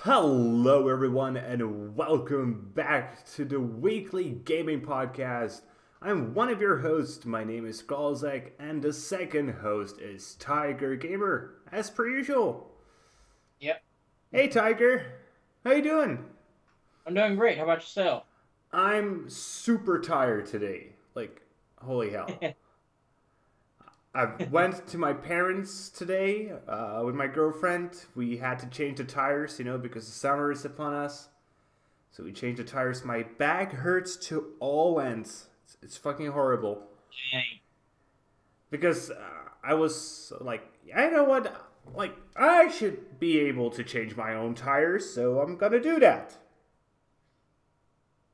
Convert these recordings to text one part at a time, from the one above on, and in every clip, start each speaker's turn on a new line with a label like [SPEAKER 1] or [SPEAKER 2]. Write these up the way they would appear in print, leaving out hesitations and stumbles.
[SPEAKER 1] Hello everyone and welcome back to the weekly gaming podcast. I'm one of your hosts, my name is Skalzek, and the second host is Tiger Gamer, as per usual.
[SPEAKER 2] Yep.
[SPEAKER 1] Hey Tiger, how you doing?
[SPEAKER 2] I'm doing great. How about yourself?
[SPEAKER 1] I'm super tired today, like, holy hell. I went to my parents today with my girlfriend. We had to change the tires, because the summer is upon us. So we changed the tires. My back hurts to all ends. It's fucking horrible.
[SPEAKER 2] Dang.
[SPEAKER 1] Because I was like, I know what? Like, I should be able to change my own tires, so I'm gonna do that.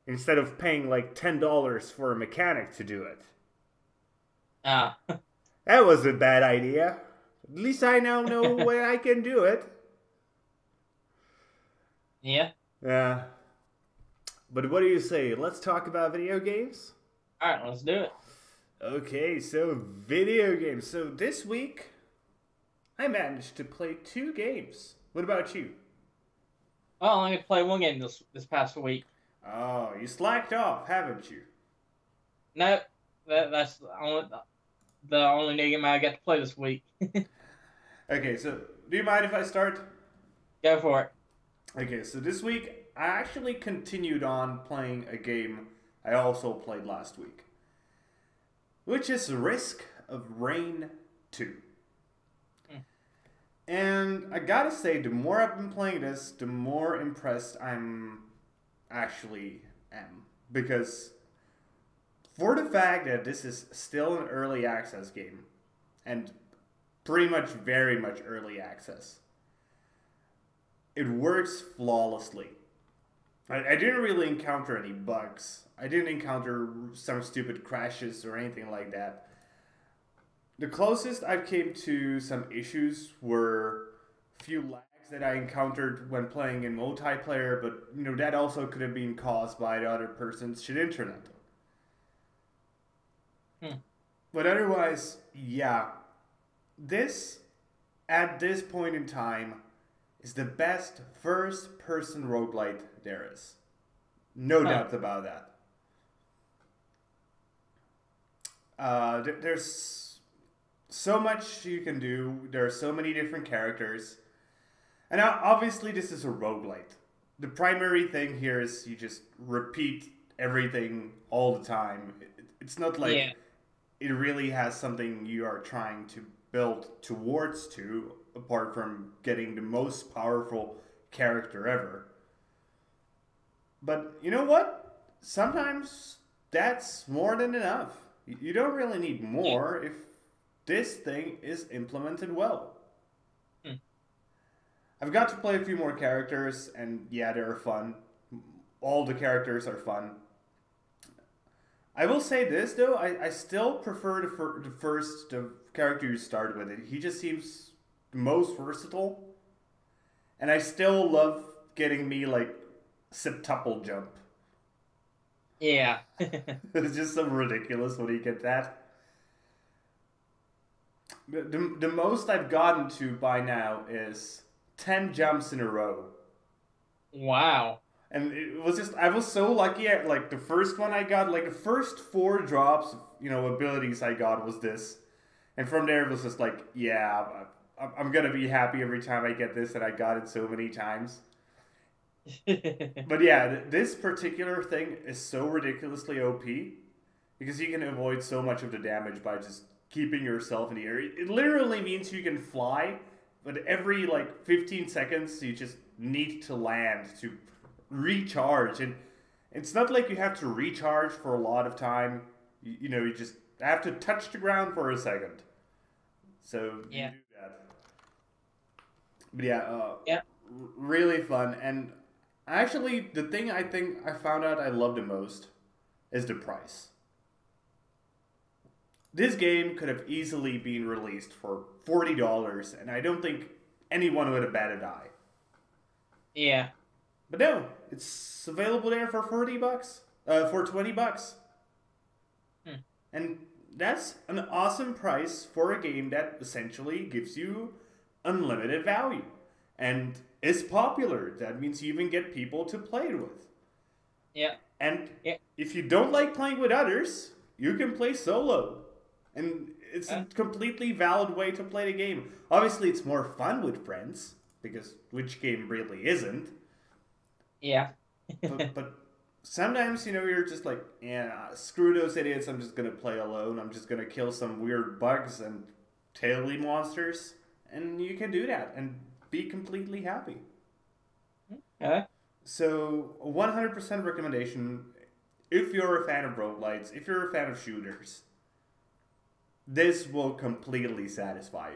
[SPEAKER 1] Instead of paying like $10 for a mechanic to do it.
[SPEAKER 2] Ah.
[SPEAKER 1] That was a bad idea. At least I now know when I can do it.
[SPEAKER 2] Yeah.
[SPEAKER 1] Yeah. But what do you say? Let's talk about video games?
[SPEAKER 2] Alright, let's do it.
[SPEAKER 1] Okay, so video games. So this week, I managed to play 2 games. What about you?
[SPEAKER 2] Well, I only played one game this past week.
[SPEAKER 1] Oh, you slacked off, haven't you?
[SPEAKER 2] No, that's the only new game I got to play this week.
[SPEAKER 1] Okay, so do you mind if I start?
[SPEAKER 2] Go for it.
[SPEAKER 1] Okay, so this week, I actually continued on playing a game I also played last week, which is Risk of Rain 2. And I gotta say, the more I've been playing this, the more impressed I'm actually am. Because for the fact that this is still an early access game, and pretty much very much early access, it works flawlessly. I didn't really encounter any bugs. I didn't encounter some stupid crashes or anything like that. The closest I came to some issues were a few lags that I encountered when playing in multiplayer, but that also could have been caused by the other person's shit internet. But otherwise, yeah, this, at this point in time, is the best first-person roguelite there is. No doubt about that. There's so much you can do. There are so many different characters. And now, obviously, this is a roguelite. The primary thing here is you just repeat everything all the time. It's not like it really has something you are trying to build towards to, apart from getting the most powerful character ever. But you know what? Sometimes that's more than enough. You don't really need more if this thing is implemented well. I've got to play a few more characters, and yeah, they're fun. All the characters are fun. I will say this, though, I still prefer the character you start with. He just seems the most versatile. And I still love getting me, like, septuple jump.
[SPEAKER 2] Yeah.
[SPEAKER 1] It's just so ridiculous when you get that. The most I've gotten to by now is 10 jumps in a row.
[SPEAKER 2] Wow.
[SPEAKER 1] And it was just, I was so lucky at, like, the first one I got, like, the first 4 drops, abilities I got was this. And from there it was just like, yeah, I'm going to be happy every time I get this, and I got it so many times. But yeah, this particular thing is so ridiculously OP, because you can avoid so much of the damage by just keeping yourself in the air. It literally means you can fly, but every, like, 15 seconds you just need to land to recharge. And it's not like you have to recharge for a lot of time. You just have to touch the ground for a second. So you do that. But yeah, really fun. And actually, the thing I think I found out I love the most is the price. This game could have easily been released for $40, and I don't think anyone would have batted an eye.
[SPEAKER 2] Yeah.
[SPEAKER 1] But no, it's available there for $40, for $20. And that's an awesome price for a game that essentially gives you unlimited value. And is popular. That means you even get people to play it with.
[SPEAKER 2] Yeah.
[SPEAKER 1] And
[SPEAKER 2] Yeah.
[SPEAKER 1] if you don't like playing with others, you can play solo. And it's a completely valid way to play the game. Obviously, it's more fun with friends, because which game really isn't?
[SPEAKER 2] Yeah.
[SPEAKER 1] but sometimes, you're just like, yeah, screw those idiots, I'm just gonna play alone. I'm just gonna kill some weird bugs and taily monsters. And you can do that and be completely happy.
[SPEAKER 2] Okay.
[SPEAKER 1] So, 100% recommendation if you're a fan of roguelites, if you're a fan of shooters, this will completely satisfy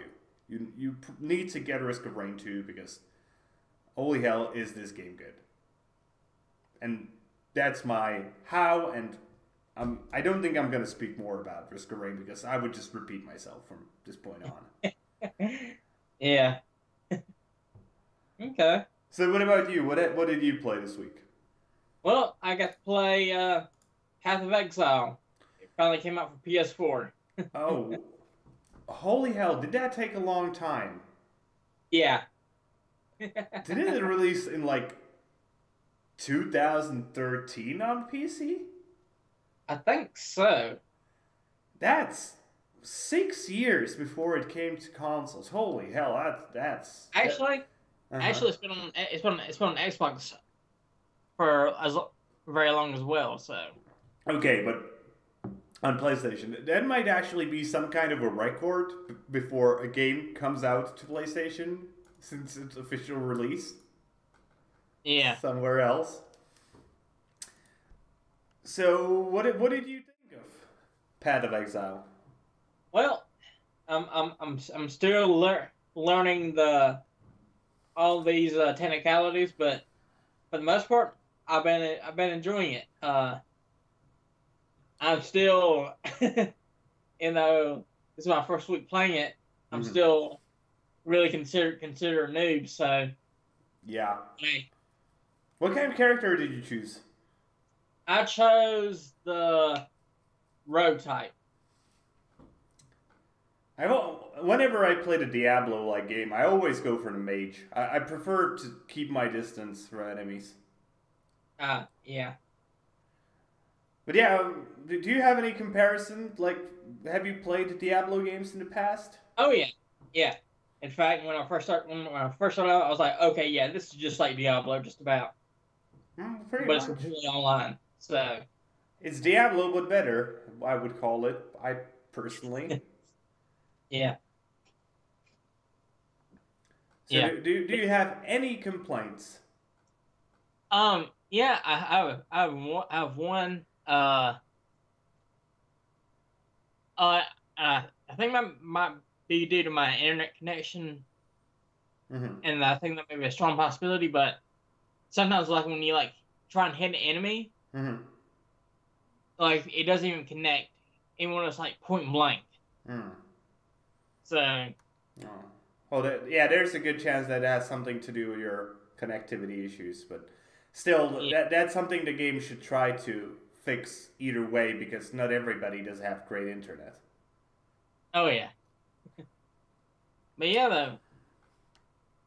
[SPEAKER 1] you. You need to get Risk of Rain 2 because holy hell is this game good. And that's my how, and I don't think I'm going to speak more about Risk of Rain because I would just repeat myself from this point on.
[SPEAKER 2] Yeah. Okay.
[SPEAKER 1] So what about you? What did you play this week?
[SPEAKER 2] Well, I got to play Path of Exile. It finally came out for PS4.
[SPEAKER 1] Oh, holy hell! Did that take a long time?
[SPEAKER 2] Yeah.
[SPEAKER 1] Didn't it release in like 2013 on PC?
[SPEAKER 2] I think so.
[SPEAKER 1] That's 6 years before it came to consoles. Holy hell! That's
[SPEAKER 2] Actually, it's been on Xbox for very long as well. So.
[SPEAKER 1] Okay, but on PlayStation, that might actually be some kind of a record before a game comes out to PlayStation since its official release.
[SPEAKER 2] Yeah.
[SPEAKER 1] Somewhere else. So, what did you think of Path of Exile?
[SPEAKER 2] Well, I'm still learning all these technicalities, but for the most part, I've been enjoying it. I'm still, this is my first week playing it. I'm still really considered a noob. So
[SPEAKER 1] yeah.
[SPEAKER 2] Hey.
[SPEAKER 1] What kind of character did you choose?
[SPEAKER 2] I chose the rogue type.
[SPEAKER 1] Whenever I play the Diablo-like game, I always go for the mage. I prefer to keep my distance from enemies.
[SPEAKER 2] Yeah.
[SPEAKER 1] But yeah, do you have any comparison? Like, have you played the Diablo games in the past?
[SPEAKER 2] Oh yeah, yeah. In fact, when I first started out, I was like, okay, yeah, this is just like Diablo, just about.
[SPEAKER 1] Pretty
[SPEAKER 2] But
[SPEAKER 1] much.
[SPEAKER 2] it's completely online, so.
[SPEAKER 1] It's Diablo, but better, I would call it. I personally.
[SPEAKER 2] Yeah.
[SPEAKER 1] So
[SPEAKER 2] yeah.
[SPEAKER 1] do you have any complaints?
[SPEAKER 2] Yeah, I have one. I think that might be due to my internet connection, and I think that may be a strong possibility. But sometimes, like when you like try and hit an enemy, like it doesn't even connect, even when it's like point blank. So.
[SPEAKER 1] Well, yeah, there's a good chance that has something to do with your connectivity issues, but still, that's something the game should try to fix either way because not everybody does have great internet.
[SPEAKER 2] Oh yeah. But yeah, though,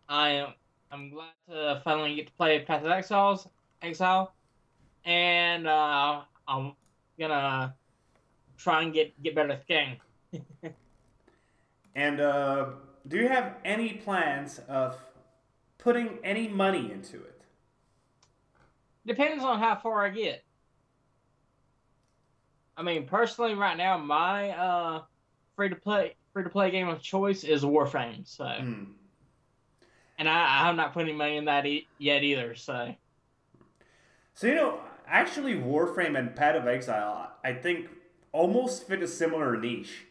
[SPEAKER 2] I'm glad to finally get to play Path of Exile, and I'm gonna try and get better at the game.
[SPEAKER 1] And do you have any plans of putting any money into it?
[SPEAKER 2] Depends on how far I get. I mean, personally, right now, my free to play game of choice is Warframe. So, and I'm not putting money in that yet either. So,
[SPEAKER 1] actually, Warframe and Path of Exile, I think, almost fit a similar niche,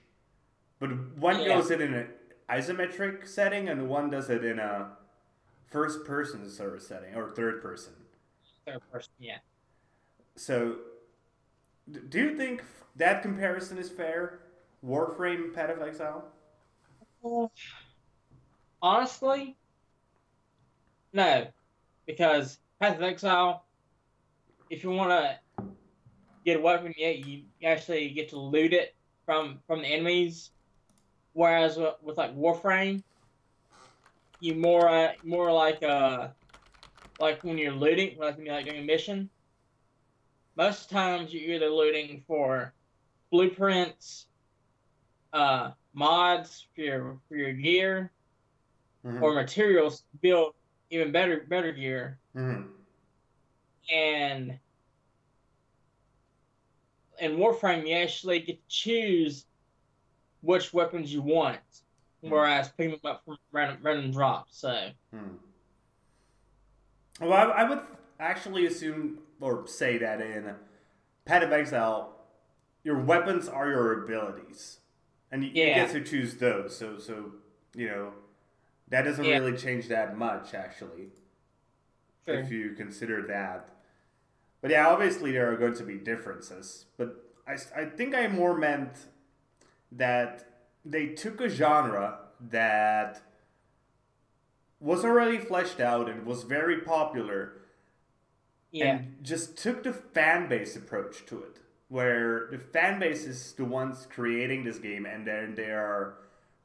[SPEAKER 1] but one goes in an isometric setting, and one does it in a first-person sort of setting or third person.
[SPEAKER 2] Third person, yeah.
[SPEAKER 1] So, do you think that comparison is fair? Warframe, Path of Exile?
[SPEAKER 2] Honestly, no, because Path of Exile, if you want to get a weapon, you actually get to loot it from the enemies. Whereas with like Warframe, you more like when you're looting, like when you're like doing a mission. Most times you're either looting for blueprints, mods for your gear, or materials to build even better gear. And in Warframe, you actually get to choose which weapons you want, whereas picking them up from random drops. So,
[SPEAKER 1] well, I would actually assume or say that in Path of Exile, your weapons are your abilities, and you get to choose those. So you know that doesn't really change that much, actually, if you consider that. But yeah, obviously there are going to be differences. But I think I more meant that they took a genre that was already fleshed out and was very popular, and just took the fan base approach to it, where the fan base is the ones creating this game, and then they are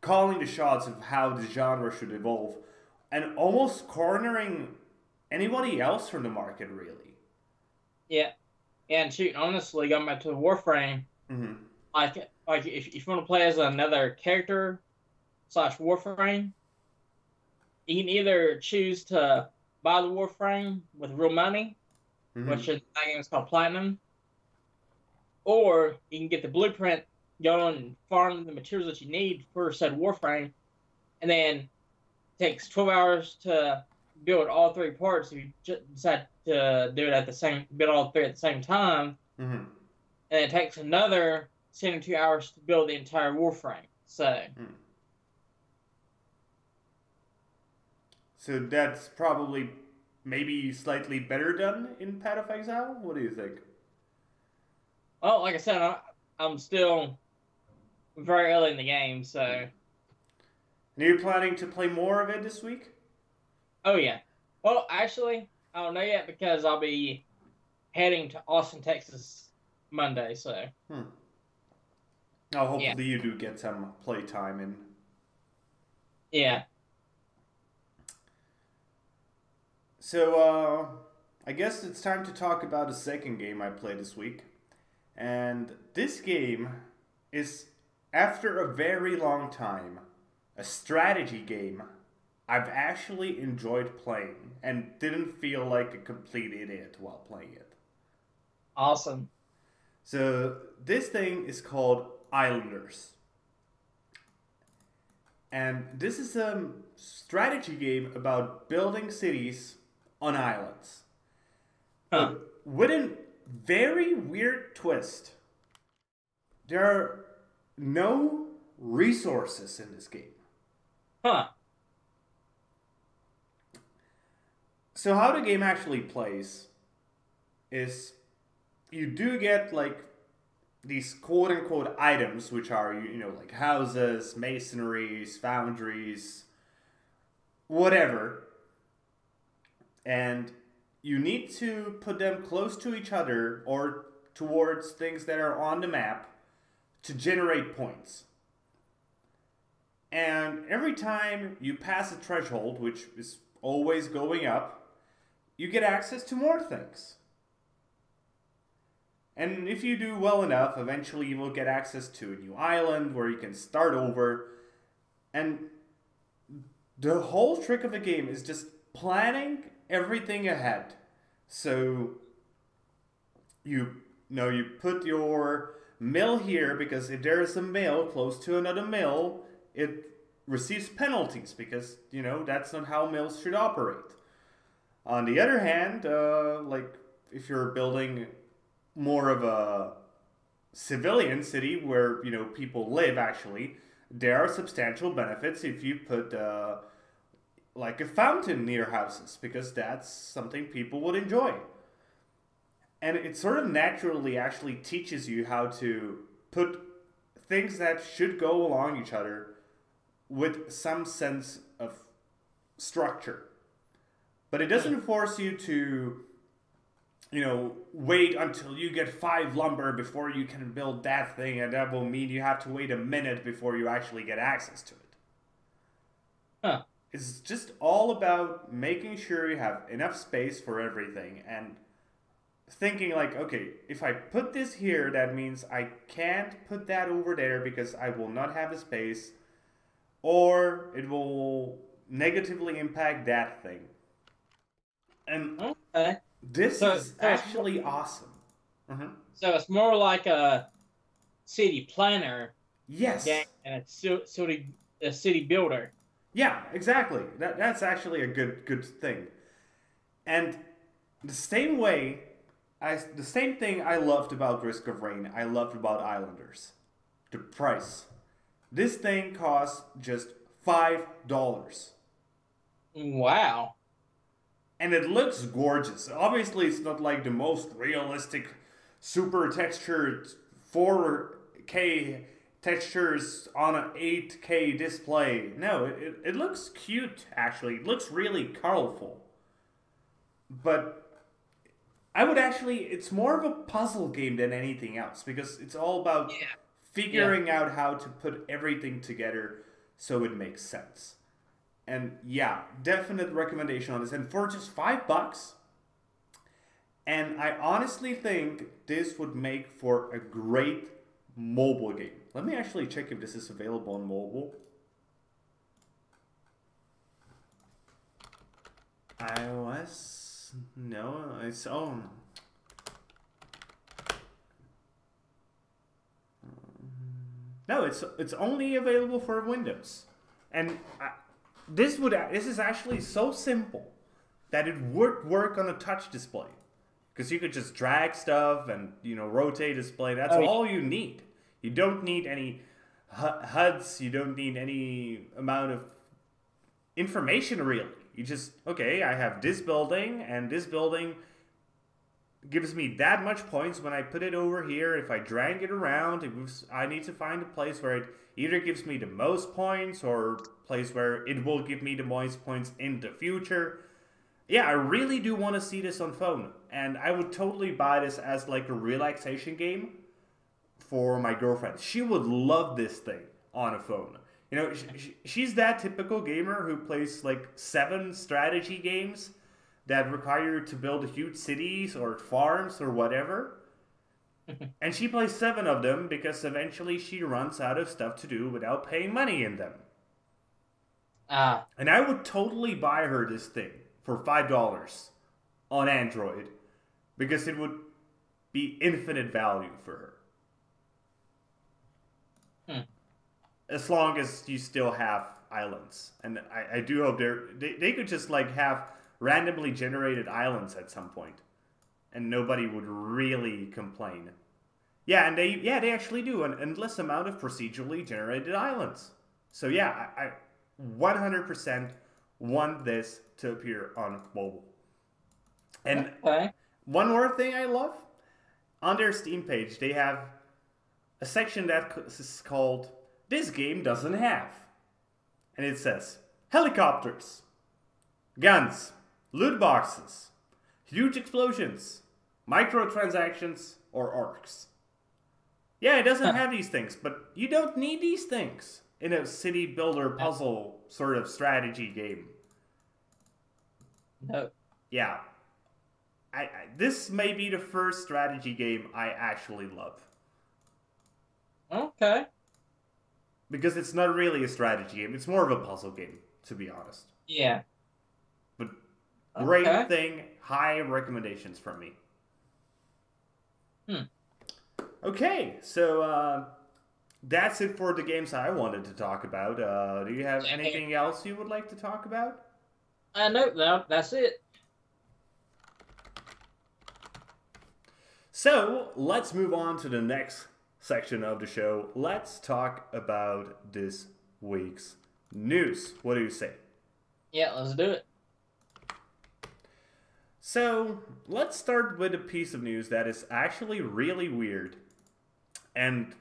[SPEAKER 1] calling the shots of how the genre should evolve, and almost cornering anybody else from the market, really.
[SPEAKER 2] Yeah, and shoot, honestly, going back to the Warframe, like if you want to play as another character / Warframe, you can either choose to buy the Warframe with real money, which in that game is called Platinum, or you can get the blueprint, go and farm the materials that you need for said Warframe, and then it takes 12 hours to build all 3 parts if you decide to do it build all 3 at the same time, and it takes another 72 hours to build the entire Warframe.
[SPEAKER 1] So that's probably maybe slightly better done in Path of Exile? What do you think?
[SPEAKER 2] Well, like I said, I'm still very early in the game, so...
[SPEAKER 1] And are you planning to play more of it this week?
[SPEAKER 2] Oh, yeah. Well, actually, I don't know yet because I'll be heading to Austin, Texas Monday, so...
[SPEAKER 1] Oh, hopefully you do get some playtime in.
[SPEAKER 2] Yeah.
[SPEAKER 1] So, I guess it's time to talk about the second game I played this week. And this game is, after a very long time, a strategy game I've actually enjoyed playing and didn't feel like a complete idiot while playing it.
[SPEAKER 2] Awesome.
[SPEAKER 1] So, this thing is called Islanders. And this is a strategy game about building cities on islands. But with a very weird twist. There are no resources in this game. So how the game actually plays is you do get like these quote-unquote items, which are, you know, like houses, masonries, foundries, whatever. And you need to put them close to each other or towards things that are on the map to generate points. And every time you pass a threshold, which is always going up, you get access to more things. And if you do well enough, eventually you will get access to a new island where you can start over. And the whole trick of the game is just planning everything ahead. So you put your mill here because if there is a mill close to another mill, it receives penalties because, you know, that's not how mills should operate. On the other hand, like if you're building more of a civilian city where, you know, people live actually, there are substantial benefits if you put like a fountain near houses, because that's something people would enjoy. And it sort of naturally actually teaches you how to put things that should go along each other with some sense of structure. But it doesn't force you to wait until you get 5 lumber before you can build that thing, and that will mean you have to wait a minute before you actually get access to it.
[SPEAKER 2] Huh.
[SPEAKER 1] It's just all about making sure you have enough space for everything, and thinking like, okay, if I put this here, that means I can't put that over there because I will not have the space, or it will negatively impact that thing. And
[SPEAKER 2] okay.
[SPEAKER 1] this is actually awesome.
[SPEAKER 2] So it's more like a city planner.
[SPEAKER 1] Yes.
[SPEAKER 2] Game and a city builder.
[SPEAKER 1] Yeah, exactly. That's actually a good thing. And the same thing I loved about Risk of Rain, I loved about Islanders. The price. This thing costs just $5.
[SPEAKER 2] Wow.
[SPEAKER 1] And it looks gorgeous. Obviously, it's not like the most realistic, super textured 4K textures on an 8K display. No, it looks cute, actually. It looks really colorful. But I would it's more of a puzzle game than anything else, because it's all about figuring out how to put everything together so it makes sense. And yeah, definite recommendation on this. And for just $5, and I honestly think this would make for a great mobile game. Let me actually check if this is available on mobile. iOS? No, it's on. No, it's only available for Windows. And this is actually so simple that it would work on a touch display, because you could just drag stuff and rotate display. That's all you need. You don't need any HUDs. You don't need any amount of information, really. You just, okay, I have this building, and this building gives me that much points when I put it over here. If I drag it around, I need to find a place where it either gives me the most points or a place where it will give me the most points in the future. Yeah, I really do want to see this on phone, and I would totally buy this as like a relaxation game for my girlfriend. She would love this thing on a phone. She's that typical gamer who plays like 7 strategy games that require you to build huge cities or farms or whatever. And she plays 7 of them because eventually she runs out of stuff to do without paying money in them. And I would totally buy her this thing for $5 on Android, because it would be infinite value for her. As long as you still have islands. And I do hope they could just like have randomly generated islands at some point, and nobody would really complain. Yeah, and they actually do an endless amount of procedurally generated islands. So yeah, I 100% want this to appear on mobile. And one more thing I love, on their Steam page, they have a section that is called "This Game Doesn't Have." And it says, helicopters, guns, loot boxes, huge explosions, microtransactions, or orcs. Yeah, it doesn't have these things, but you don't need these things in a city builder puzzle sort of strategy game.
[SPEAKER 2] No.
[SPEAKER 1] Yeah. This may be the first strategy game I actually love.
[SPEAKER 2] Okay.
[SPEAKER 1] Because it's not really a strategy game. It's more of a puzzle game, to be honest.
[SPEAKER 2] Yeah.
[SPEAKER 1] But great thing. High recommendations from me. Okay, so that's it for the games I wanted to talk about. Do you have anything else you would like to talk about?
[SPEAKER 2] No, that's it.
[SPEAKER 1] So, let's move on to the next section of the show. Let's talk about this week's news. What do you say?
[SPEAKER 2] Yeah, let's do it.
[SPEAKER 1] So, let's start with a piece of news that is actually really weird. And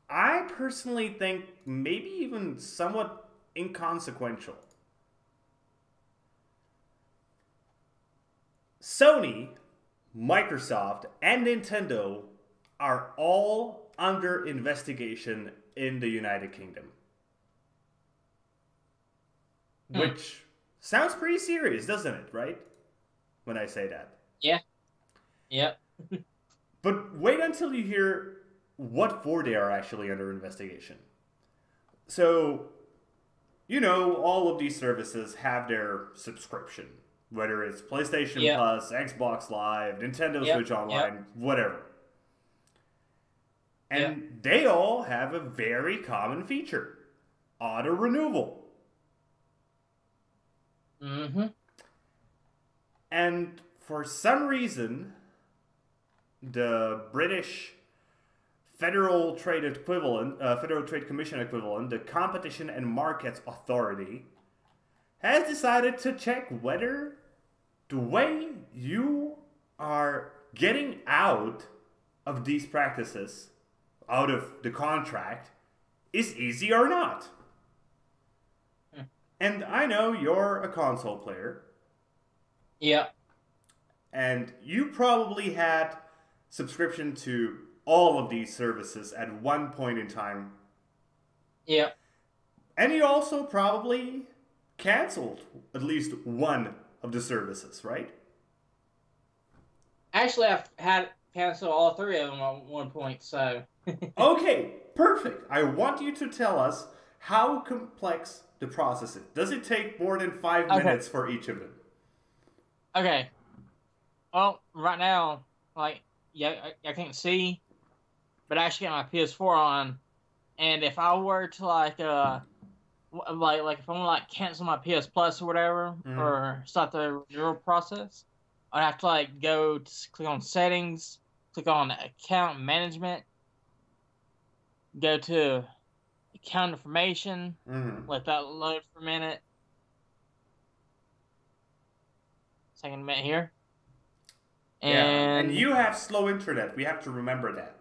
[SPEAKER 1] I personally think maybe even somewhat inconsequential. Sony Microsoft, and Nintendo are all under investigation in the United Kingdom. Which sounds pretty serious, doesn't it, right? When I say that.
[SPEAKER 2] Yeah. Yep.
[SPEAKER 1] But wait until you hear what for they are actually under investigation. So, you know, all of these services have their subscription. Whether it's PlayStation Plus, Xbox Live, Nintendo Switch Online, whatever. And they all have a very common feature. Auto-renewal.
[SPEAKER 2] Mm-hmm.
[SPEAKER 1] And for some reason, the British Federal Trade Commission equivalent, the Competition and Markets Authority, has decided to check whether the way you are getting out of these practices, out of the contract, is easy or not. And I know you're a console player.
[SPEAKER 2] Yeah.
[SPEAKER 1] And you probably had subscription to all of these services at one point in time.
[SPEAKER 2] Yeah.
[SPEAKER 1] And you also probably canceled at least one of the services, right?
[SPEAKER 2] Actually, I've had canceled all three of them at one point, so...
[SPEAKER 1] Okay, perfect. I want you to tell us how complex the process is. Does it take more than 5 minutes for each of them?
[SPEAKER 2] Okay. Well, right now, like, I can't see, but I actually got my PS4 on, and if I were to, like if I want to, like, cancel my PS Plus or whatever, or start the renewal process, I'd have to, like, go to click on Settings, click on Account Management, go to Account Information, let that load for a minute. Second minute here.
[SPEAKER 1] And you have slow internet. We have to remember that.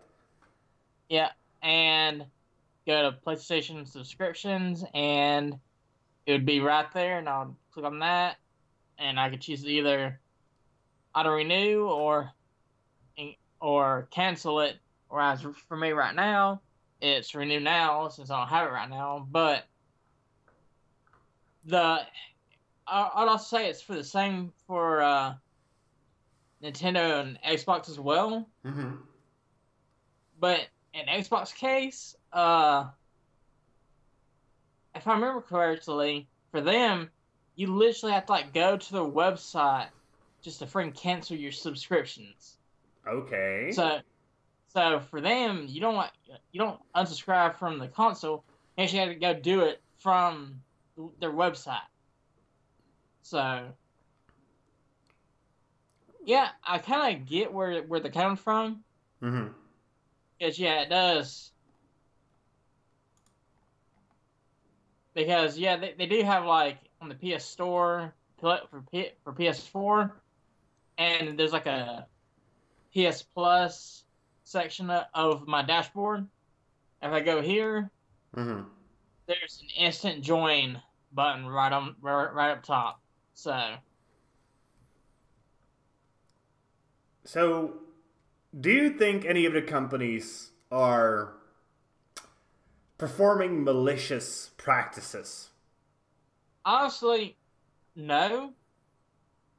[SPEAKER 2] Yeah, and go to PlayStation subscriptions, and it would be right there, and I'll click on that, and I could choose either auto renew or cancel it. Whereas for me right now, it's renew now since I don't have it right now. But I'd also say it's for the same for Nintendo and Xbox as well. But in Xbox case, if I remember correctly, for them, you literally have to, like, go to their website just to freaking cancel your subscriptions.
[SPEAKER 1] Okay.
[SPEAKER 2] So for them, you don't unsubscribe from the console. You actually have to go do it from their website. So yeah, I kind of get where they're coming from. Because it does. Because they do have, like, on the PS Store for PS4, and there's, like, a PS Plus section of my dashboard. If I go here, there's an instant join button right up top.
[SPEAKER 1] So, do you think any of the companies are performing malicious practices?
[SPEAKER 2] Honestly, no.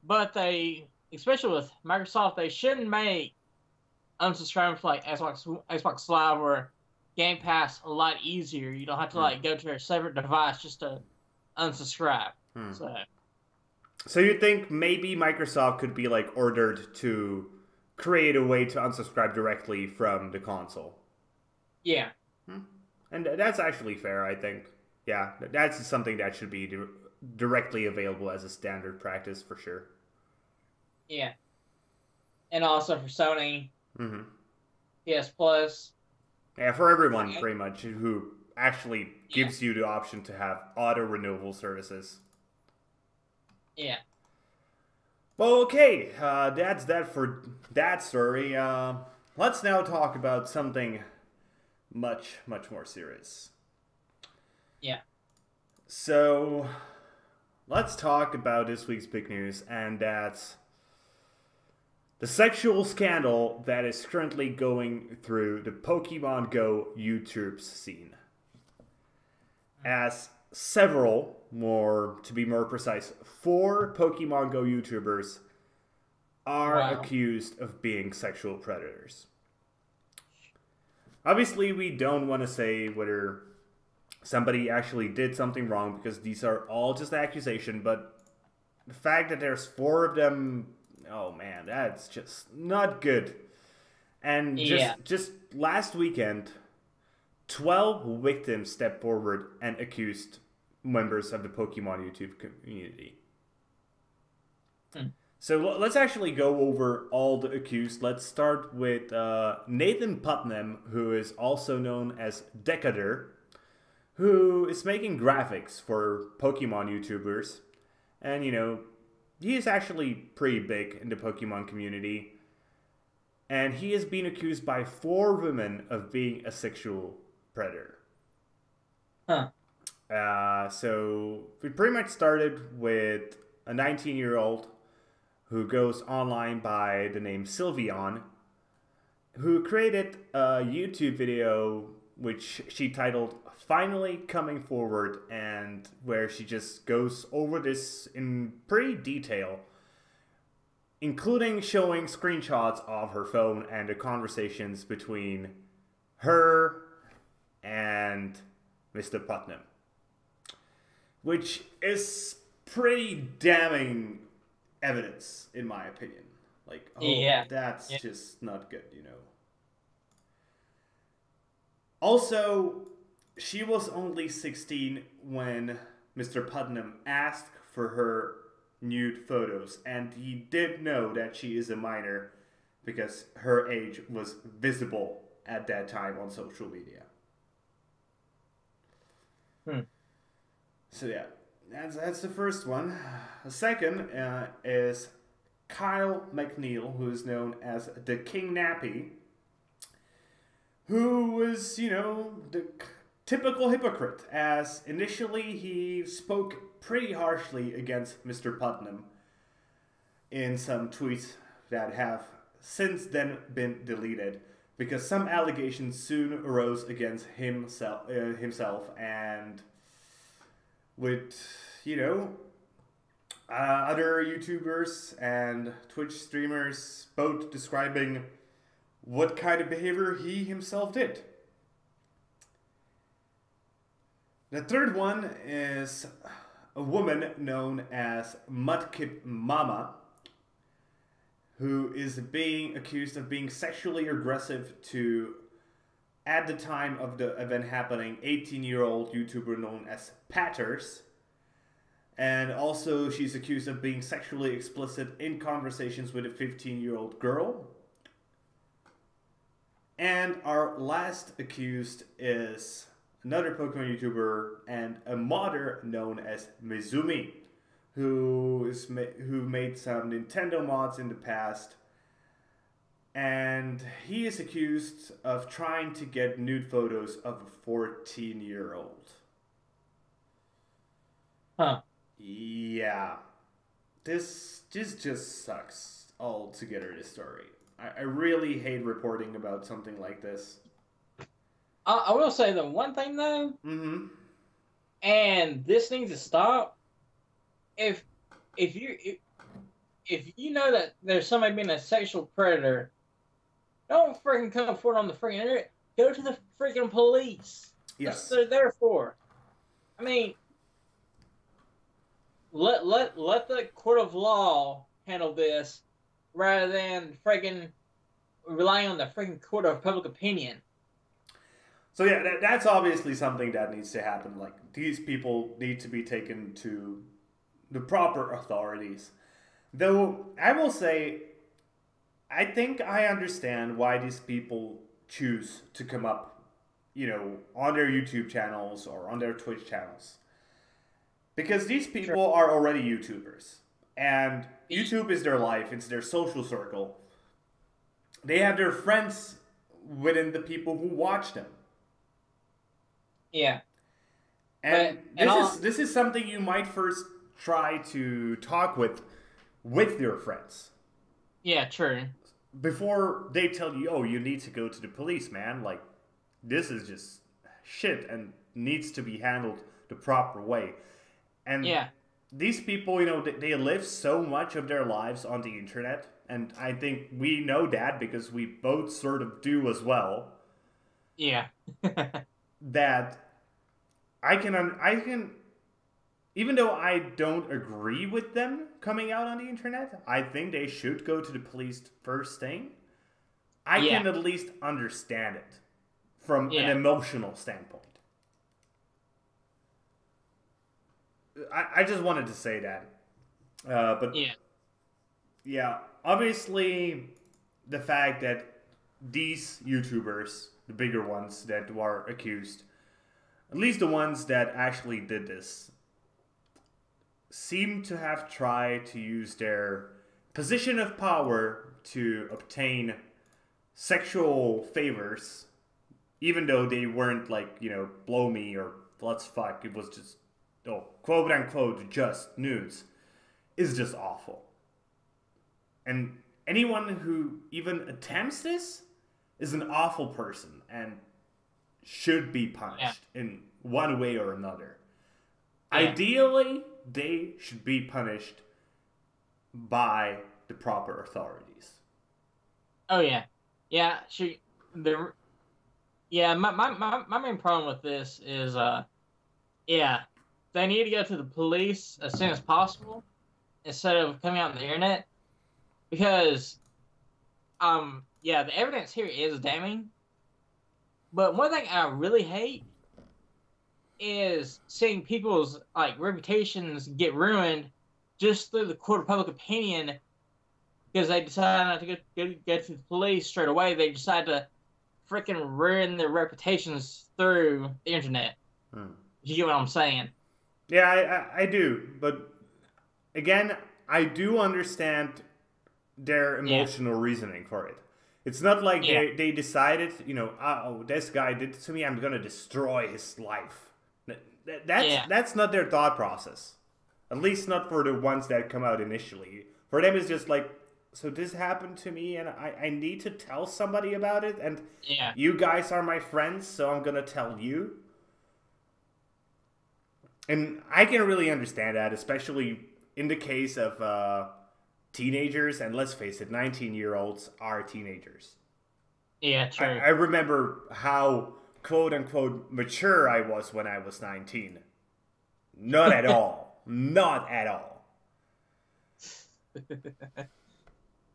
[SPEAKER 2] But especially with Microsoft, they shouldn't make unsubscribing for, like, Xbox Live or Game Pass a lot easier. You don't have to, like, go to a separate device just to unsubscribe.
[SPEAKER 1] So you think maybe Microsoft could be, like, ordered to create a way to unsubscribe directly from the console?
[SPEAKER 2] Yeah.
[SPEAKER 1] And that's actually fair, I think. Yeah, that's something that should be directly available as a standard practice for sure.
[SPEAKER 2] Yeah. And also for Sony, PS Plus.
[SPEAKER 1] Yeah, for everyone, pretty much, who actually gives you the option to have auto-renewal services.
[SPEAKER 2] Yeah.
[SPEAKER 1] Well, okay, that's that for that story. Let's now talk about something much, much more serious.
[SPEAKER 2] Yeah.
[SPEAKER 1] So, let's talk about this week's big news, and that's the sexual scandal that is currently going through the Pokemon Go YouTube scene. As several, to be more precise, 4 Pokemon Go YouTubers are accused of being sexual predators. Obviously, we don't want to say whether somebody actually did something wrong, because these are all just accusations, but the fact that there's 4 of them, oh man, that's just not good. And just last weekend, 12 victims stepped forward and accused members of the Pokemon YouTube community. So let's actually go over all the accused. Let's start with Nathan Putnam, who is also known as Decader, who is making graphics for Pokemon YouTubers. And, you know, he is actually pretty big in the Pokemon community. And he has been accused by 4 women of being a sexual predator. So we pretty much started with a 19-year-old who goes online by the name Sylveon, who created a YouTube video which she titled Finally Coming Forward, and where she just goes over this in pretty detail, including showing screenshots of her phone and the conversations between her and Mr. Putnam, which is pretty damning evidence, in my opinion. Like, that's just not good, you know. Also, she was only 16 when Mr. Putnam asked for her nude photos, and he did know that she is a minor because her age was visible at that time on social media. So yeah, that's the first one. The second is Kyle McNeil, who is known as the King Nappy, who was, you know, the typical hypocrite, as initially he spoke pretty harshly against Mr. Putnam in some tweets that have since then been deleted, because some allegations soon arose against himself and with, you know, other YouTubers and Twitch streamers both describing what kind of behavior he himself did. The third one is a woman known as Mudkip Mama, who is being accused of being sexually aggressive to, at the time of the event happening, 18-year-old YouTuber known as Patters. And also she's accused of being sexually explicit in conversations with a 15-year-old girl. And our last accused is another Pokemon YouTuber and a modder known as Mizumi, who made some Nintendo mods in the past. And he is accused of trying to get nude photos of a 14-year-old. Yeah. This just sucks altogether, this story. I really hate reporting about something like this.
[SPEAKER 2] I will say the one thing, though, and this needs to stop. If you know that there's somebody being a sexual predator, don't freaking come forward on the freaking internet. Go to the freaking police.
[SPEAKER 1] Yes.
[SPEAKER 2] That's what they're there for. I mean, let the court of law handle this rather than freaking relying on the freaking court of public opinion.
[SPEAKER 1] So yeah, that's obviously something that needs to happen. Like, these people need to be taken to the proper authorities. Though, I will say, I think I understand why these people choose to come up, you know, on their YouTube channels or on their Twitch channels. Because these people are already YouTubers. And YouTube is their life, it's their social circle. They have their friends within the people who watch them.
[SPEAKER 2] Yeah.
[SPEAKER 1] And this is something you might first try to talk with your friends.
[SPEAKER 2] Yeah, true.
[SPEAKER 1] Before they tell you, oh, you need to go to the police, man. Like, this is just shit and needs to be handled the proper way. And
[SPEAKER 2] Yeah.
[SPEAKER 1] these people, you know, they live so much of their lives on the internet. And I think we know that because we both sort of do as well.
[SPEAKER 2] Yeah.
[SPEAKER 1] That I can, even though I don't agree with them coming out on the internet, I think they should go to the police first thing. I
[SPEAKER 2] Yeah.
[SPEAKER 1] can at least understand it from an
[SPEAKER 2] Yeah.
[SPEAKER 1] emotional standpoint. I just wanted to say that. But
[SPEAKER 2] Yeah.
[SPEAKER 1] yeah, obviously, the fact that these YouTubers, the bigger ones that were accused, at least the ones that actually did this, seem to have tried to use their position of power to obtain sexual favors, even though they weren't like, you know, blow me or let's fuck. It was just, oh, quote unquote, just nudes, is just awful. And anyone who even attempts this is an awful person and should be punished in one way or another. Yeah. Ideally, they should be punished by the proper authorities.
[SPEAKER 2] Oh yeah, yeah. My main problem with this is they need to go to the police as soon as possible instead of coming out on the internet because the evidence here is damning. But one thing I really hate is seeing people's like reputations get ruined just through the court of public opinion because they decide not to go to the police straight away. They decide to freaking ruin their reputations through the internet. You get what I'm saying?
[SPEAKER 1] Yeah, I do. But again, I do understand their emotional reasoning for it. It's not like they decided, you know, oh, this guy did this to me, I'm going to destroy his life. That's not their thought process. At least not for the ones that come out initially. For them, it's just like, so this happened to me, and I need to tell somebody about it, and you guys are my friends, so I'm gonna tell you. And I can really understand that, especially in the case of teenagers, and let's face it, 19-year-olds are teenagers.
[SPEAKER 2] Yeah, true.
[SPEAKER 1] I remember how quote-unquote mature I was when I was 19. Not at all. Not at all.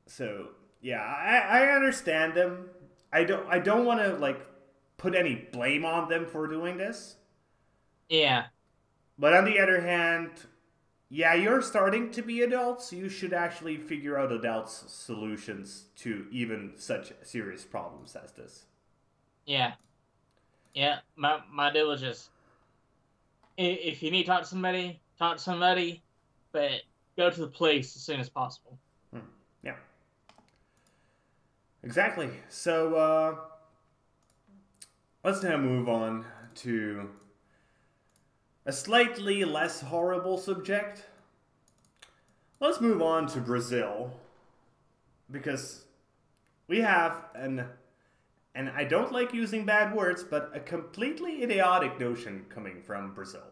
[SPEAKER 1] So, yeah, I understand them. I don't want to, like, put any blame on them for doing this.
[SPEAKER 2] Yeah.
[SPEAKER 1] But on the other hand, yeah, you're starting to be adults. You should actually figure out adults' solutions to even such serious problems as this.
[SPEAKER 2] Yeah. Yeah, my deal was just, if you need to talk to somebody, but go to the police as soon as possible.
[SPEAKER 1] Yeah. Exactly. So, let's now move on to a slightly less horrible subject. Let's move on to Brazil, because we have and I don't like using bad words, but a completely idiotic notion coming from Brazil.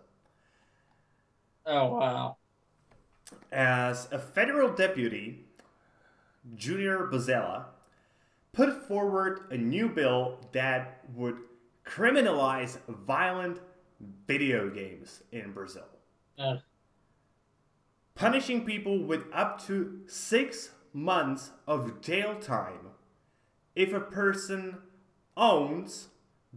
[SPEAKER 2] Oh, wow.
[SPEAKER 1] As a federal deputy, Junior Bozella put forward a new bill that would criminalize violent video games in Brazil. Punishing people with up to 6 months of jail time if a person owns,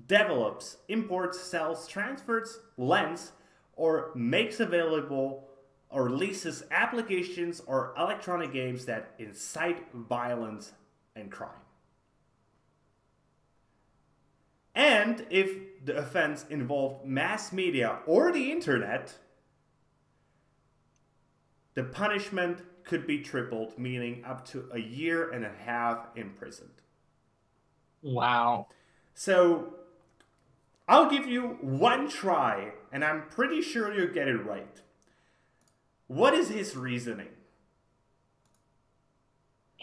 [SPEAKER 1] develops, imports, sells, transfers, lends, or makes available or leases applications or electronic games that incite violence and crime. And if the offense involved mass media or the internet, the punishment could be tripled, meaning up to 1.5 years imprisoned.
[SPEAKER 2] Wow.
[SPEAKER 1] So, I'll give you one try, and I'm pretty sure you'll get it right. What is his reasoning?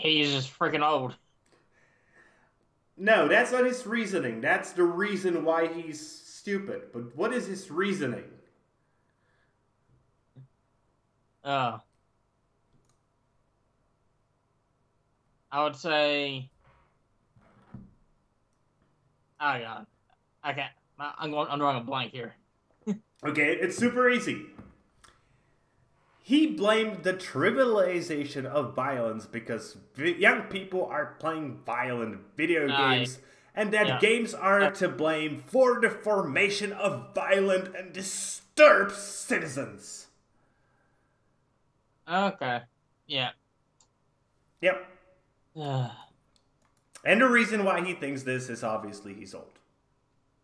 [SPEAKER 2] He's just freaking old.
[SPEAKER 1] No, that's not his reasoning. That's the reason why he's stupid. But what is his reasoning?
[SPEAKER 2] I would say. Oh god, I can't. I'm drawing a blank here.
[SPEAKER 1] Okay, it's super easy. He blamed the trivialization of violence because young people are playing violent video games, and that games are to blame for the formation of violent and disturbed citizens.
[SPEAKER 2] Okay. Yeah.
[SPEAKER 1] Yep. And the reason why he thinks this is obviously he's old.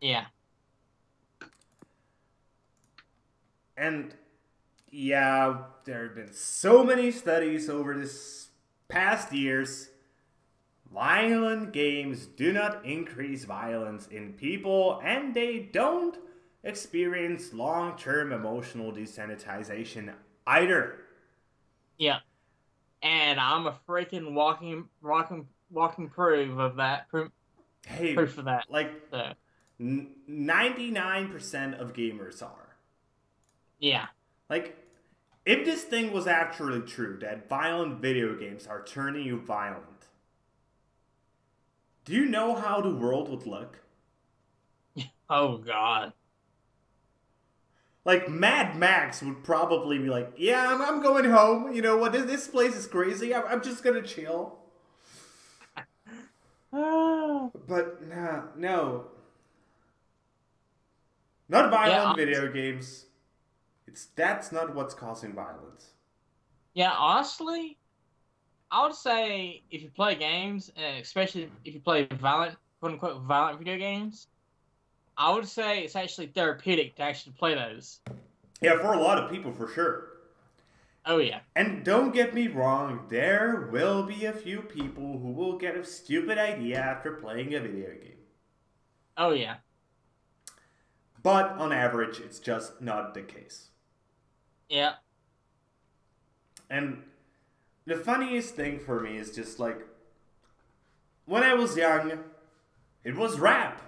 [SPEAKER 2] Yeah.
[SPEAKER 1] And yeah, there have been so many studies over this past years. Violent games do not increase violence in people, and they don't experience long-term emotional desensitization either.
[SPEAKER 2] Yeah. And I'm a freaking walking proof of that. Proof of that.
[SPEAKER 1] Like, 99% of gamers are.
[SPEAKER 2] Yeah.
[SPEAKER 1] Like, if this thing was actually true, that violent video games are turning you violent, do you know how the world would look?
[SPEAKER 2] Oh, God.
[SPEAKER 1] Like, Mad Max would probably be like, yeah, I'm going home. You know what? This place is crazy. I'm just gonna chill. But, no. Not violent video games. That's not what's causing violence.
[SPEAKER 2] Yeah, honestly, I would say if you play games, and especially if you play violent, quote-unquote, violent video games, I would say it's actually therapeutic to actually play those.
[SPEAKER 1] Yeah, for a lot of people, for sure.
[SPEAKER 2] Oh, yeah.
[SPEAKER 1] And don't get me wrong, there will be a few people who will get a stupid idea after playing a video game.
[SPEAKER 2] Oh, yeah.
[SPEAKER 1] But on average, it's just not the case.
[SPEAKER 2] Yeah.
[SPEAKER 1] And the funniest thing for me is just like, when I was young, it was rap.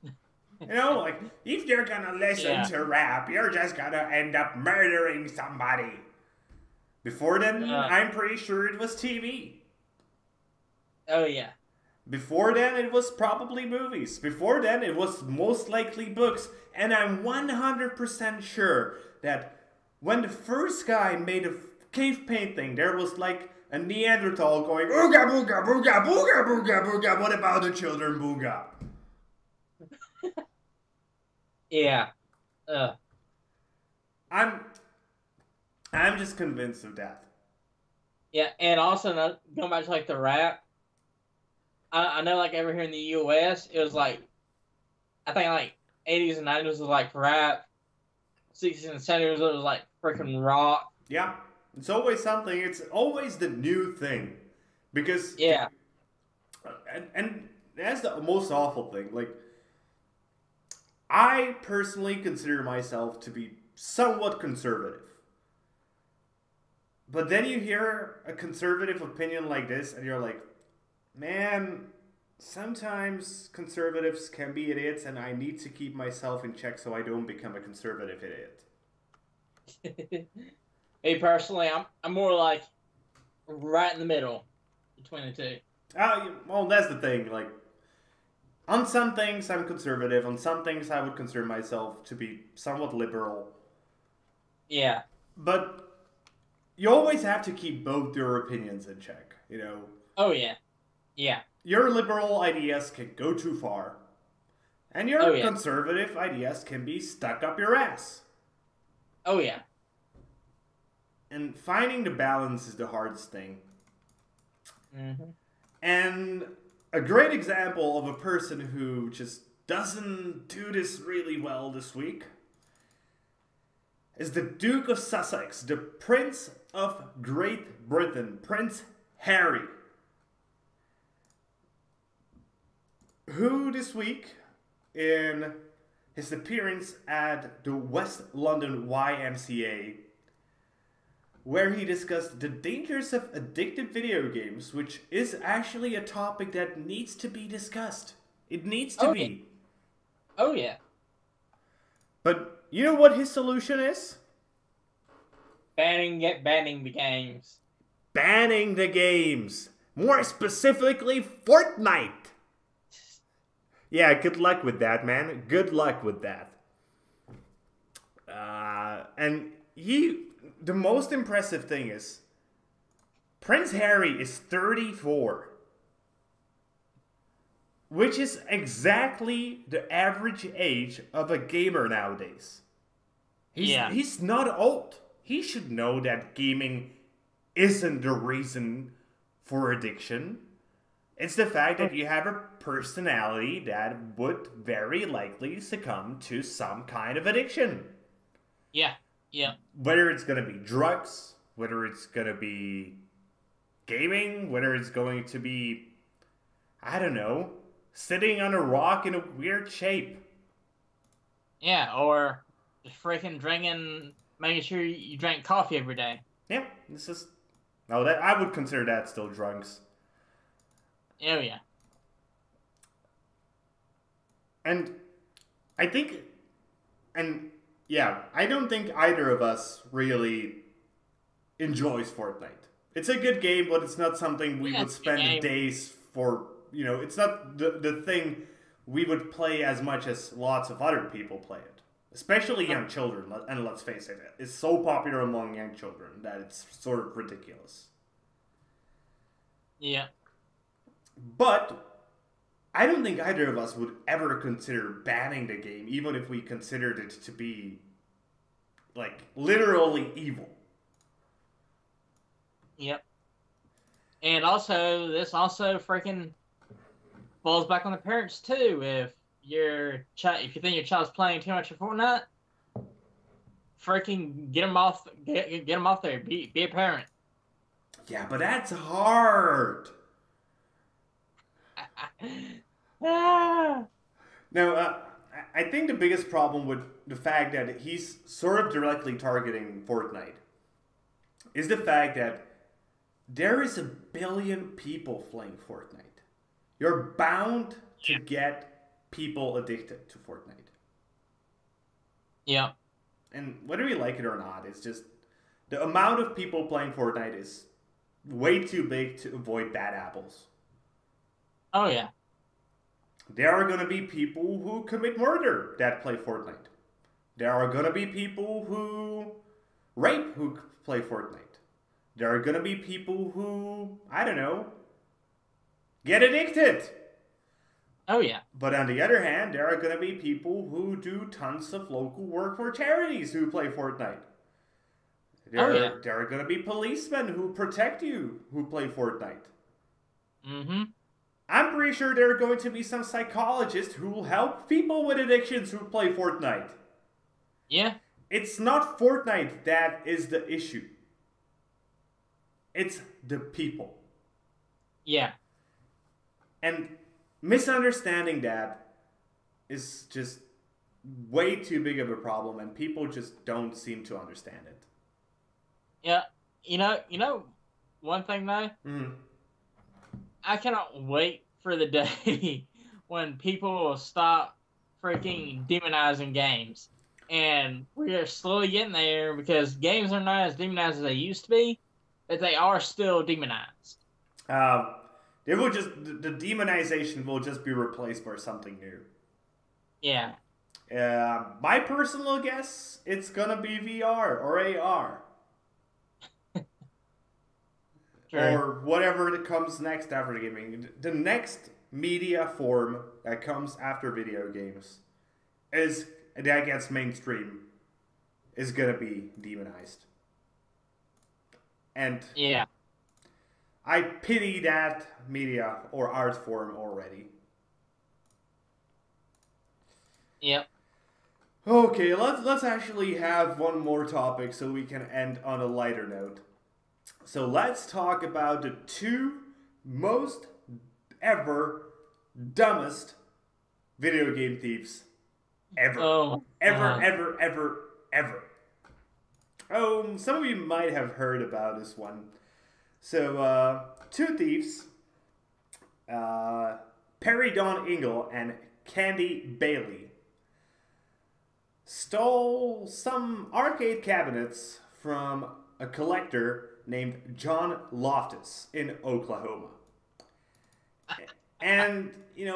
[SPEAKER 1] You know, like, if you're gonna listen to rap, you're just gonna end up murdering somebody. Before then, I'm pretty sure it was TV.
[SPEAKER 2] Oh, yeah.
[SPEAKER 1] Before then, it was probably movies. Before then, it was most likely books. And I'm 100% sure that when the first guy made a cave painting, there was like a Neanderthal going, ooga booga booga booga booga booga, what about the children booga?
[SPEAKER 2] Yeah.
[SPEAKER 1] I'm just convinced of that.
[SPEAKER 2] Yeah, and also going back to like the rap, I know like over here in the U.S. it was like, I think like 80s and 90s was like rap, 60s and 70s it was like freaking rock.
[SPEAKER 1] Yeah, it's always something. It's always the new thing, because and that's the most awful thing. Like, I personally consider myself to be somewhat conservative. But then you hear a conservative opinion like this, and you're like, man, sometimes conservatives can be idiots, and I need to keep myself in check so I don't become a conservative idiot.
[SPEAKER 2] Me personally, I'm more like right in the middle between the two.
[SPEAKER 1] Well, that's the thing. Like, on some things I'm conservative. On some things I would consider myself to be somewhat liberal.
[SPEAKER 2] Yeah.
[SPEAKER 1] But you always have to keep both your opinions in check, you know?
[SPEAKER 2] Oh, yeah. Yeah.
[SPEAKER 1] Your liberal ideas can go too far. And your conservative ideas can be stuck up your ass.
[SPEAKER 2] Oh, yeah.
[SPEAKER 1] And finding the balance is the hardest thing.
[SPEAKER 2] Mm-hmm.
[SPEAKER 1] And a great example of a person who just doesn't do this really well this week is the Duke of Sussex, the Prince of Great Britain, Prince Harry, who this week, in his appearance at the West London YMCA, where he discussed the dangers of addictive video games, which is actually a topic that needs to be discussed. It needs to be.
[SPEAKER 2] Yeah. Oh, yeah.
[SPEAKER 1] But you know what his solution is?
[SPEAKER 2] Banning the games.
[SPEAKER 1] Banning the games. More specifically, Fortnite. Yeah, good luck with that, man. Good luck with that. And the most impressive thing is, Prince Harry is 34. Which is exactly the average age of a gamer nowadays. He's not old. He should know that gaming isn't the reason for addiction. It's the fact that you have a personality that would very likely succumb to some kind of addiction.
[SPEAKER 2] Yeah, yeah.
[SPEAKER 1] Whether it's going to be drugs, whether it's going to be gaming, whether it's going to be, I don't know, sitting on a rock in a weird shape.
[SPEAKER 2] Yeah, or freaking drinking, making sure you drink coffee every day.
[SPEAKER 1] Yeah, this is... No, that I would consider that still drugs.
[SPEAKER 2] Oh, yeah.
[SPEAKER 1] And I think... And, yeah, I don't think either of us really enjoys Fortnite. It's a good game, but it's not something we would spend days for... You know, it's not the thing we would play as much as lots of other people play it. Especially young children, and let's face it, it's so popular among young children that it's sort of ridiculous.
[SPEAKER 2] Yeah.
[SPEAKER 1] But I don't think either of us would ever consider banning the game, even if we considered it to be, like, literally evil.
[SPEAKER 2] Yep. And also, this also freaking falls back on the parents too. If if you think your child's playing too much of Fortnite, freaking get them off there. Be a parent.
[SPEAKER 1] Yeah, but that's hard. Now, I think the biggest problem with the fact that he's sort of directly targeting Fortnite is the fact that there is 1 billion people playing Fortnite. You're bound to get people addicted to Fortnite.
[SPEAKER 2] Yeah.
[SPEAKER 1] And whether you like it or not, it's just the amount of people playing Fortnite is way too big to avoid bad apples.
[SPEAKER 2] Oh, yeah.
[SPEAKER 1] There are going to be people who commit murder that play Fortnite. There are going to be people who rape who play Fortnite. There are going to be people who, I don't know, get addicted.
[SPEAKER 2] Oh, yeah.
[SPEAKER 1] But on the other hand, there are going to be people who do tons of local work for charities who play Fortnite. There are going to be policemen who protect you who play Fortnite.
[SPEAKER 2] Mm-hmm.
[SPEAKER 1] I'm pretty sure there are going to be some psychologists who will help people with addictions who play Fortnite.
[SPEAKER 2] Yeah.
[SPEAKER 1] It's not Fortnite that is the issue. It's the people.
[SPEAKER 2] Yeah.
[SPEAKER 1] And misunderstanding that is just way too big of a problem, and people just don't seem to understand it.
[SPEAKER 2] Yeah. You know, one thing though?
[SPEAKER 1] Mm-hmm.
[SPEAKER 2] I cannot wait for the day when people will stop freaking demonizing games. And we are slowly getting there because games are not as demonized as they used to be, but they are still demonized.
[SPEAKER 1] It will just the demonization will just be replaced by something new.
[SPEAKER 2] Yeah.
[SPEAKER 1] My personal guess, it's gonna be VR or AR.
[SPEAKER 2] True.
[SPEAKER 1] Or whatever that comes next after gaming. The next media form that comes after video games that gets mainstream is gonna be demonized. And
[SPEAKER 2] yeah,
[SPEAKER 1] I pity that media or art form already.
[SPEAKER 2] Yep.
[SPEAKER 1] Okay, let's actually have one more topic so we can end on a lighter note. So let's talk about the 2 most dumbest video game thieves ever.
[SPEAKER 2] Oh,
[SPEAKER 1] ever. Oh, some of you might have heard about this one. So, two thieves, Perry Dawn Ingle and Candy Bailey, stole some arcade cabinets from a collector named John Loftus in Oklahoma. And,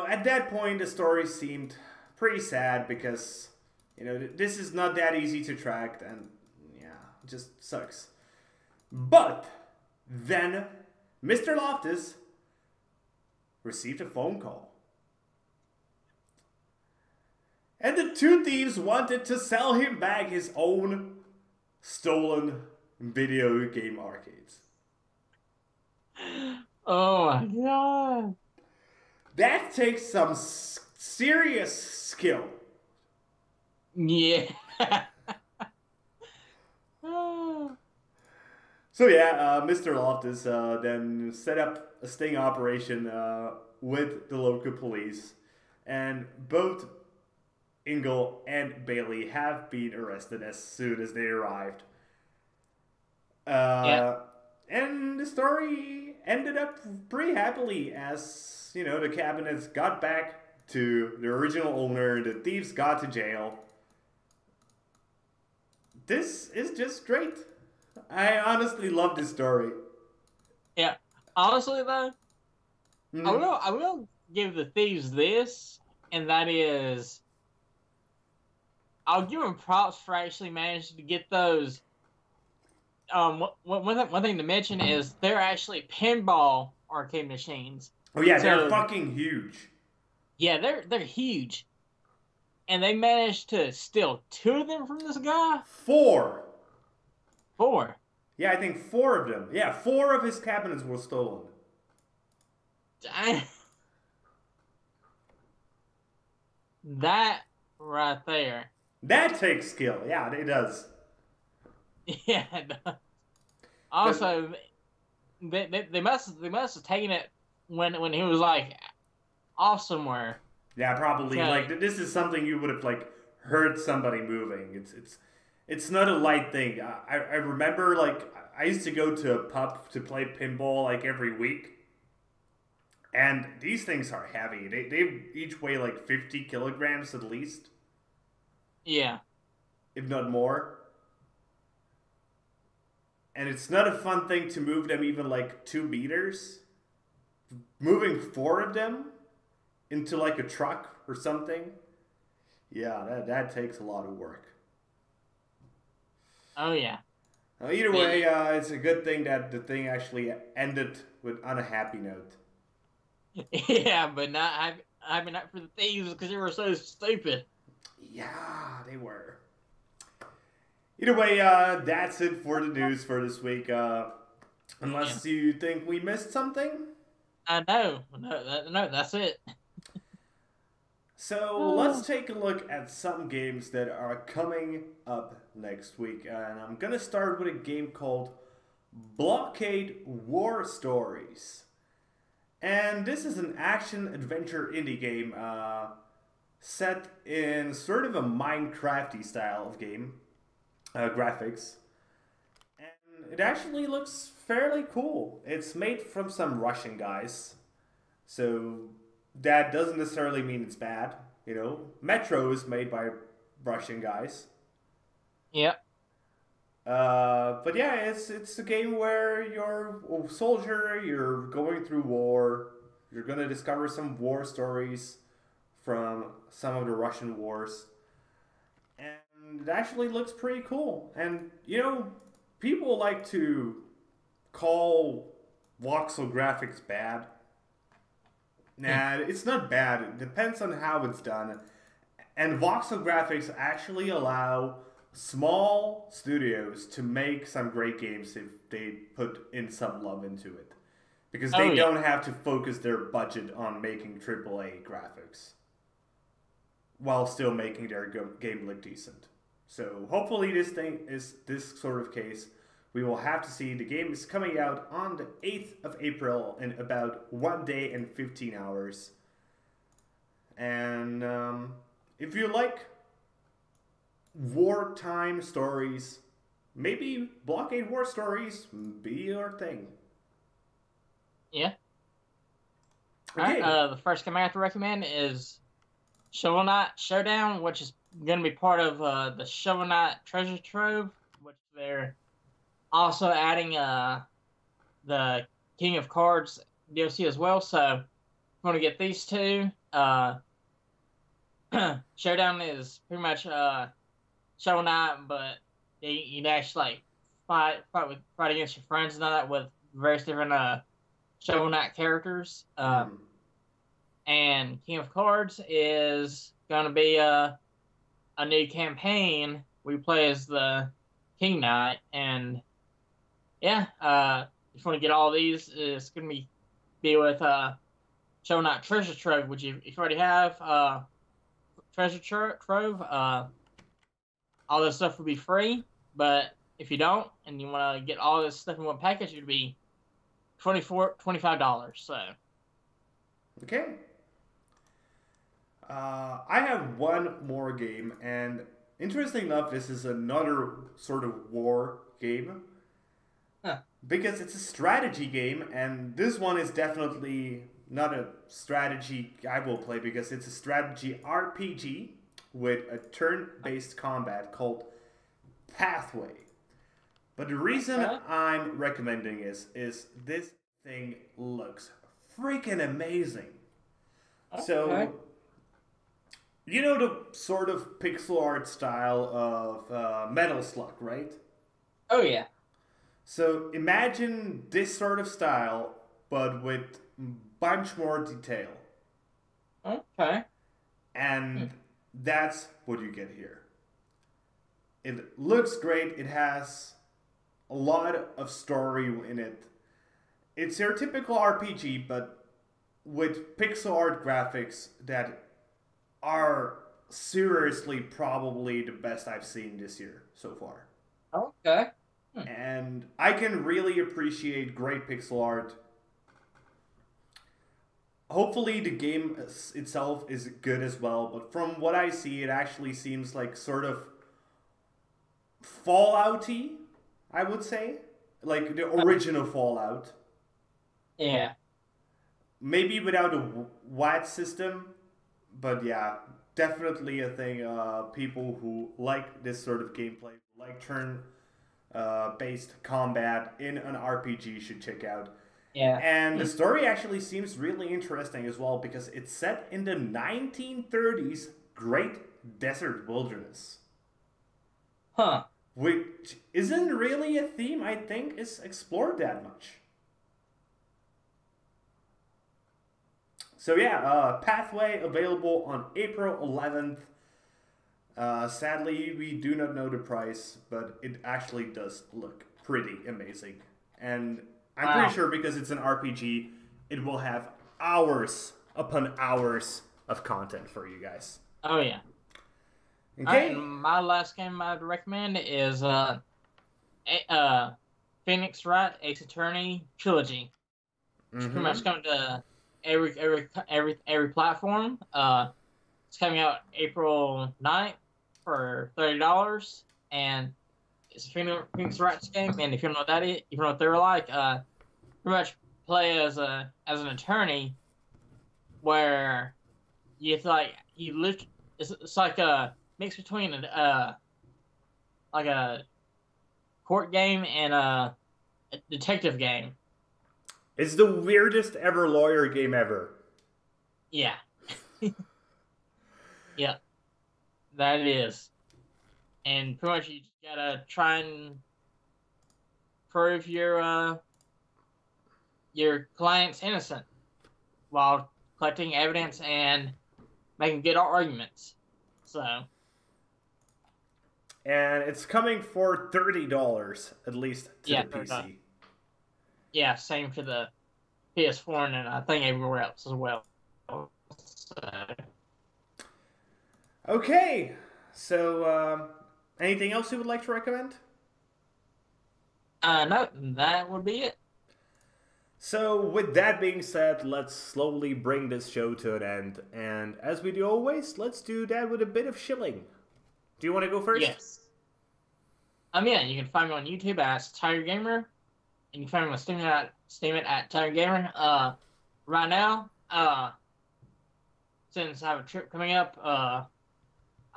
[SPEAKER 1] at that point, the story seemed pretty sad because, this is not that easy to track and, yeah, it just sucks. But then Mr. Loftus received a phone call. And the two thieves wanted to sell him back his own stolen video game arcades.
[SPEAKER 2] Oh my god.
[SPEAKER 1] That takes some serious skill.
[SPEAKER 2] Yeah.
[SPEAKER 1] So yeah, Mr. Loftus then set up a sting operation with the local police, and both Ingle and Bailey have been arrested as soon as they arrived. And the story ended up pretty happily as, the cabinets got back to the original owner, the thieves got to jail. This is just great. I honestly love this story.
[SPEAKER 2] Yeah. Honestly though, I will give the thieves this, and that is, I'll give them props for actually managing to get those. One thing to mention is they're actually pinball arcade machines.
[SPEAKER 1] Oh yeah, they're fucking huge.
[SPEAKER 2] Yeah, they're huge, and they managed to steal 2 of them from this guy.
[SPEAKER 1] 4.
[SPEAKER 2] 4.
[SPEAKER 1] Yeah, I think 4 of them. Yeah, 4 of his cabinets were stolen.
[SPEAKER 2] Dang. That right there.
[SPEAKER 1] That takes skill. Yeah, it does.
[SPEAKER 2] Yeah, it does. Also, they must have taken it when he was like off somewhere.
[SPEAKER 1] Yeah, probably. Like, this is something you would have like heard somebody moving. It's not a light thing. I remember, like, I used to go to a pub to play pinball like every week, and these things are heavy. They each weigh like 50 kilograms at least.
[SPEAKER 2] Yeah,
[SPEAKER 1] if not more. And it's not a fun thing to move them even like 2 meters. Moving 4 of them into like a truck or something. Yeah, that takes a lot of work.
[SPEAKER 2] Oh yeah.
[SPEAKER 1] Either way, it's a good thing that the thing actually ended on a happy note.
[SPEAKER 2] Yeah, but not happy not for the thieves because they were so stupid.
[SPEAKER 1] Yeah, they were. Either way, that's it for the news for this week. Unless you think we missed something?
[SPEAKER 2] No, that's it.
[SPEAKER 1] So let's take a look at some games that are coming up next week. And I'm going to start with a game called Blockade War Stories. And this is an action-adventure indie game set in sort of a Minecraft-y style of game. Graphics, and it actually looks fairly cool. It's made from some Russian guys, so that doesn't necessarily mean it's bad. Metro is made by Russian guys.
[SPEAKER 2] Yep.
[SPEAKER 1] But yeah, it's a game where you're a soldier, you're going through war, you're gonna discover some war stories from some of the Russian wars. It actually looks pretty cool. And, people like to call voxel graphics bad. Nah, it's not bad. It depends on how it's done. And voxel graphics actually allow small studios to make some great games if they put in some love into it. Because they don't have to focus their budget on making AAA graphics while still making their game look decent. So hopefully this thing is this sort of case. We will have to see. The game is coming out on the 8th of April in about 1 day and 15 hours. And if you like wartime stories, maybe Blockade War Stories be your thing.
[SPEAKER 2] Yeah.
[SPEAKER 1] Okay.
[SPEAKER 2] Alright, the first game I have to recommend is Shovel Knight Showdown, which is going to be part of the Shovel Knight Treasure Trove, which they're also adding the King of Cards DLC as well. So, if you want to get these two, Showdown is pretty much Shovel Knight, but you'd actually fight against your friends and all that with various different Shovel Knight characters. And King of Cards is going to be a new campaign. We play as the King Knight, and yeah, if you want to get all these, it's going to be with Shovel Knight Treasure Trove, which if you already have Treasure Trove, all this stuff will be free. But if you don't, and you want to get all this stuff in one package, it would be $25. So,
[SPEAKER 1] okay. I have one more game, and interesting enough, this is another sort of war game.
[SPEAKER 2] Huh.
[SPEAKER 1] Because it's a strategy game, and this one is definitely not a strategy I will play, because it's a strategy RPG with a turn-based combat called Pathway. But the reason I'm recommending is this thing looks freaking amazing.
[SPEAKER 2] Okay.
[SPEAKER 1] So, you know the sort of pixel art style of Metal Slug, right?
[SPEAKER 2] Oh, yeah.
[SPEAKER 1] So imagine this sort of style, but with bunch more detail.
[SPEAKER 2] Okay.
[SPEAKER 1] And that's what you get here. It looks great. It has a lot of story in it. It's your typical RPG, but with pixel art graphics that are seriously probably the best I've seen this year so far.
[SPEAKER 2] Okay.
[SPEAKER 1] And I can really appreciate great pixel art. Hopefully the game itself is good as well, but from what I see, it actually seems like sort of Fallout-y, I would say. Like the original Fallout.
[SPEAKER 2] Yeah. Maybe
[SPEAKER 1] without a WAD system, but yeah, definitely a thing people who like this sort of gameplay, like turn-based combat in an RPG should check out.
[SPEAKER 2] Yeah.
[SPEAKER 1] And the story actually seems really interesting as well, because it's set in the 1930s Great Desert Wilderness.
[SPEAKER 2] Huh.
[SPEAKER 1] Which isn't really a theme I think is explored that much. So yeah, Pathway available on April 11th. Sadly, we do not know the price, but it actually does look pretty amazing. And I'm pretty sure because it's an RPG, it will have hours upon hours of content for you guys.
[SPEAKER 2] Oh, yeah.
[SPEAKER 1] Okay.
[SPEAKER 2] My last game I'd recommend is Phoenix Wright Ace Attorney Trilogy. It's pretty much coming to every platform. It's coming out April 9th for $30, and it's a Phoenix Wright game. And if you don't know what that is, if you don't know what they're like, pretty much play as an attorney, where you have to, like, it's like a mix between like a court game and a detective game.
[SPEAKER 1] It's the weirdest ever lawyer game ever.
[SPEAKER 2] Yeah. Yeah. That it is. And pretty much you just gotta try and prove your client's innocent while collecting evidence and making good arguments. So.
[SPEAKER 1] And it's coming for $30, at least to the PC.
[SPEAKER 2] Yeah, same for the PS4 and I think everywhere else as well. So.
[SPEAKER 1] Okay, so anything else you would like to recommend?
[SPEAKER 2] No, that would be it.
[SPEAKER 1] So with that being said, let's slowly bring this show to an end. And as we do always, let's do that with a bit of shilling. Do you want to go first?
[SPEAKER 2] Yes. Yeah, you can find me on YouTube as Tiger Gamer, and you can find me on Steam at Tiger Gamer. Right now, since I have a trip coming up, I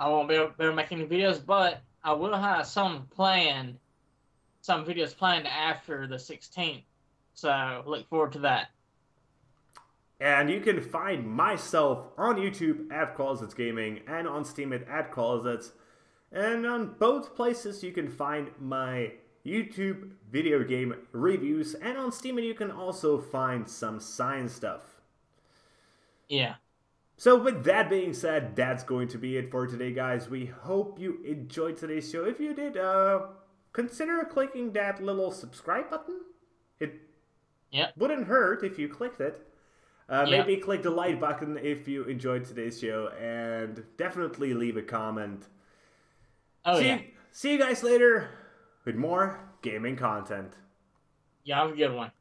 [SPEAKER 2] won't be able to make any videos, but I will have some videos planned after the 16th. So look forward to that.
[SPEAKER 3] And you can find myself on YouTube at Closets Gaming and on Steam at Closets. And on both places you can find my YouTube video game reviews. And on Steam you can also find some science stuff.
[SPEAKER 2] Yeah.
[SPEAKER 3] So with that being said, that's going to be it for today, guys. We hope you enjoyed today's show. If you did, consider clicking that little subscribe button. It wouldn't hurt if you clicked it. Maybe click the like button if you enjoyed today's show, and definitely leave a comment. See you guys later with more gaming content.
[SPEAKER 2] Yeah, have a good one.